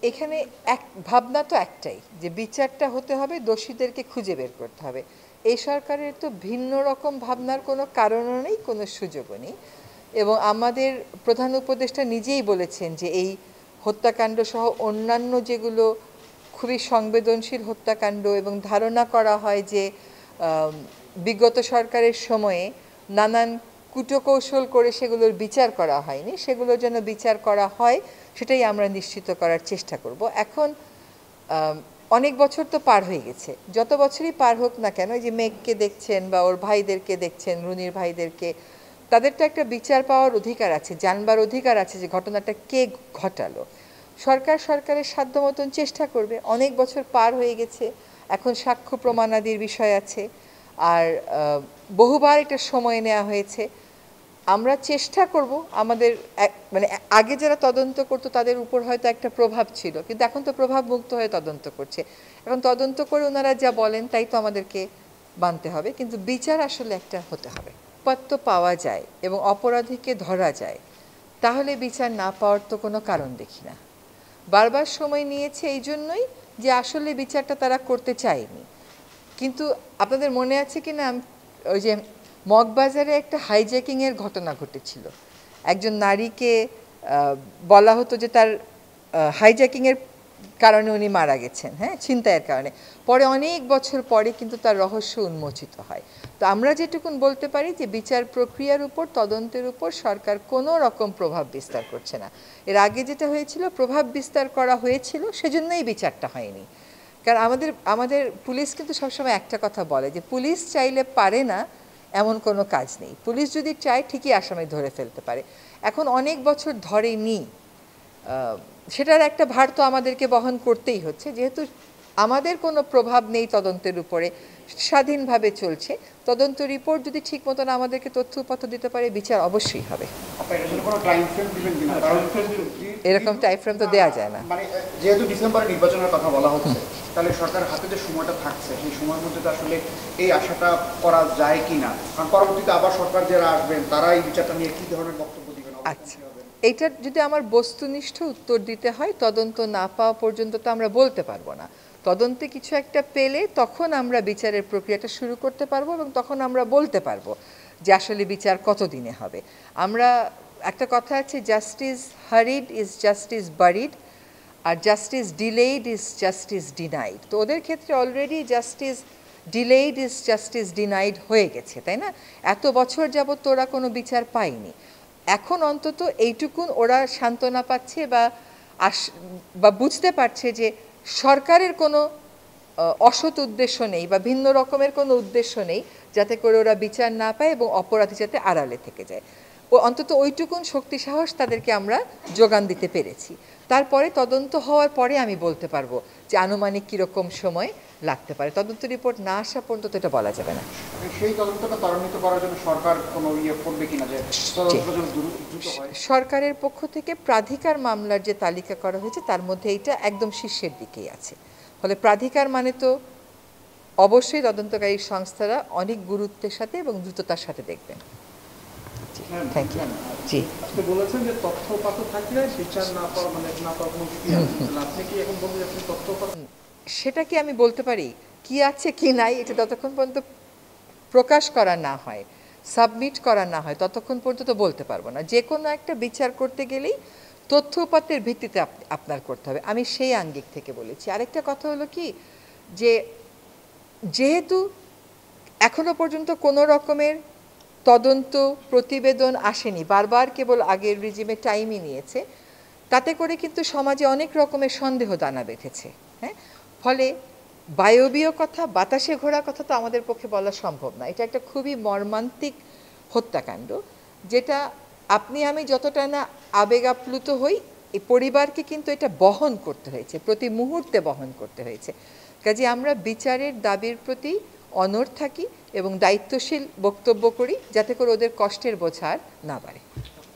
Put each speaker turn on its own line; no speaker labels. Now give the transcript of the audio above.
এখানে এক ভাবনা তো একটাই যে বিচারটা হতে হবে, দোষীদেরকে খুঁজে বের করতে হবে। এই সরকারের তো ভিন্ন রকম ভাবনার কোনো কারণও নেই, কোনো সুযোগও নেই। এবং আমাদের প্রধান উপদেষ্টা নিজেই বলেছেন যে এই হত্যাকাণ্ড সহ অন্যান্য যেগুলো খুবই সংবেদনশীল হত্যাকাণ্ড এবং ধারণা করা হয় যে বিগত সরকারের সময়ে নানান কূটকৌশল করে সেগুলোর বিচার করা হয়নি, সেগুলো যেন বিচার করা হয় সেটাই আমরা নিশ্চিত করার চেষ্টা করব। এখন অনেক বছর তো পার হয়ে গেছে, যত বছরই পার হোক না কেন, যে মেঘকে দেখছেন বা ওর ভাইদেরকে দেখছেন, রুনির ভাইদেরকে, তাদের তো একটা বিচার পাওয়ার অধিকার আছে, জানবার অধিকার আছে যে ঘটনাটা কে ঘটালো। সরকারের সাধ্য মতন চেষ্টা করবে। অনেক বছর পার হয়ে গেছে, এখন সাক্ষ্য প্রমাণাদির বিষয় আছে, আর বহুবার এটা সময় নেওয়া হয়েছে। আমরা চেষ্টা করব, আমাদের মানে আগে যারা তদন্ত করতো তাদের উপর হয়তো একটা প্রভাব ছিল, কিন্তু এখন তো প্রভাব মুক্ত হয়ে তদন্ত করছে। এখন তদন্ত করে ওনারা যা বলেন তাই তো আমাদেরকে মানতে হবে, কিন্তু বিচার আসলে একটা হতে হবে। সত্য পাওয়া যায় এবং অপরাধীকে ধরা যায়, তাহলে বিচার না পাওয়ার তো কোনো কারণ দেখি না। বারবার সময় নিয়েছে এই জন্যই যে আসলে বিচারটা তারা করতে চায়নি। কিন্তু আপনাদের মনে আছে কি না, ওই যে মগবাজারে একটা হাইজ্যাকিংয়ের ঘটনা ঘটেছিল, একজন নারীকে বলা হতো যে তার হাইজ্যাকিংয়ের কারণে উনি মারা গেছেন, হ্যাঁ, ছিনতাইয়ের কারণে। পরে অনেক বছর পরে কিন্তু তার রহস্য উন্মোচিত হয়। তো আমরা যেটুকুন বলতে পারি যে বিচার প্রক্রিয়ার উপর, তদন্তের উপর সরকার কোনো রকম প্রভাব বিস্তার করছে না। এর আগে যেটা হয়েছিল, প্রভাব বিস্তার করা হয়েছিল, সেজন্যই বিচারটা হয়নি। কারণ আমাদের পুলিশ কিন্তু সবসময় একটা কথা বলে যে পুলিশ চাইলে পারে না এমন কোনো কাজ নেই, পুলিশ যদি চায় ঠিকই আসামি ধরে ফেলতে পারে। এখন অনেক বছর ধরেনি, সেটার একটা ভার তো আমাদেরকে বহন করতেই হচ্ছে, যেহেতু আমাদের কোনো প্রভাব নেই তদন্তের উপরে, স্বাধীনভাবে চলছে। তদন্ত রিপোর্ট যদি ঠিক মতন আমাদেরকে তথ্য উপাত্ত দিতে পারে, বিচার অবশ্যই হবে। এরকম টাইম ফ্রেম তো দেওয়া যায় না।
মানে যেহেতু ডিসেম্বরে নির্বাচনের কথা বলা হচ্ছে, তাহলে সরকারের হাতে যে সময়টা থাকছে সেই সময়ের মধ্যে তো আসলে এই আশাটা করা যায় কি না? কারণ পরবর্তীতে আবার সরকার যারা আসবেন তারা এই বিচারটা নিয়ে কী ধরনের বক্তব্য দিবেন?
আচ্ছা, এইটার যদি আমার বস্তুনিষ্ঠ উত্তর দিতে হয়, তদন্ত না পাওয়া পর্যন্ত তো আমরা বলতে পারবো না। তদন্তে কিছু একটা পেলে তখন আমরা বিচারের প্রক্রিয়াটা শুরু করতে পারবো এবং তখন আমরা বলতে পারবো যে আসলে বিচার কতদিনে হবে। আমরা একটা কথা আছে, justice hurried is justice buried, আর justice delayed is justice denied. তো ওদের ক্ষেত্রে already justice delayed is justice denied হয়ে গেছে, তাই না? এত বছর যাবত ওরা কোনো বিচার পায়নি। এখন অন্তত এইটুকুন ওরা সান্ত্বনা পাচ্ছে বা বুঝতে পারছে যে সরকারের কোনো অসৎ উদ্দেশ্য নেই বা ভিন্ন রকমের কোনো উদ্দেশ্য নেই যাতে করে ওরা বিচার না পায় এবং অপরাধী যাতে আড়ালে থেকে যায়। অন্তত ওইটুকুন শক্তি সাহস তাদেরকে আমরা যোগান দিতে পেরেছি। তারপরে তদন্ত হওয়ার পরে আমি বলতে পারবো যে আনুমানিক কীরকম সময় লাগতে পারে। তদন্ত রিপোর্ট না আসা পর্যন্ত এটা বলা যাবে না।
সেই তদন্তটা ত্বরান্বিত করার জন্য সরকার কোনো করবে কিনা, যে
সরকারের পক্ষ থেকে প্রাধিকার মামলার যে তালিকা করা হয়েছে তার মধ্যে এইটা একদম শীর্ষের দিকেই আছে। ফলে প্রাধিকার মানে তো অবশ্যই তদন্তকারী সংস্থারা অনেক গুরুত্বের সাথে এবং দ্রুততার সাথে দেখবেন। Thank you. জি,
আপনি বলেছেন যে তথ্যপাত্র থাকলে বিচার না পাওয়া মানে না পাওয়া কোনো আপনি কি এখন বলতে যাচ্ছেন তথ্যপাত্র?
সেটা কি আমি বলতে পারি কি আছে কি নাই, এটা যতক্ষণ পর্যন্ত প্রকাশ করা না হয়, সাবমিট করা না হয়, ততক্ষণ পর্যন্ত বলতে পারবো না। যে কোনো একটা বিচার করতে গেলেই তথ্য উপাত্তের ভিত্তিতে আপনার করতে হবে, আমি সেই আঙ্গিক থেকে বলেছি। আরেকটা কথা হলো কি, যে যেহেতু এখনো পর্যন্ত কোনো রকমের তদন্ত প্রতিবেদন আসেনি, বারবার কেবল আগের রিজিমে টাইমই নিয়েছে, তাতে করে কিন্তু সমাজে অনেক রকমের সন্দেহ দানা বেঁধেছে। হ্যাঁ, ফলে বায়বীয় কথা, বাতাসে ঘোরা কথা তো আমাদের পক্ষে বলা সম্ভব না। এটা একটা খুবই মর্মান্তিক হত্যাকাণ্ড, যেটা আপনি আমি যতটা না আবেগ আপ্লুত হই, এই পরিবারকে কিন্তু এটা বহন করতে হয়েছে, প্রতি মুহূর্তে বহন করতে হয়েছে। কাজে আমরা বিচারের দাবির প্রতি অনড় থাকি এবং দায়িত্বশীল বক্তব্য করি যাতে করে ওদের কষ্টের বোঝা আর না বাড়ে।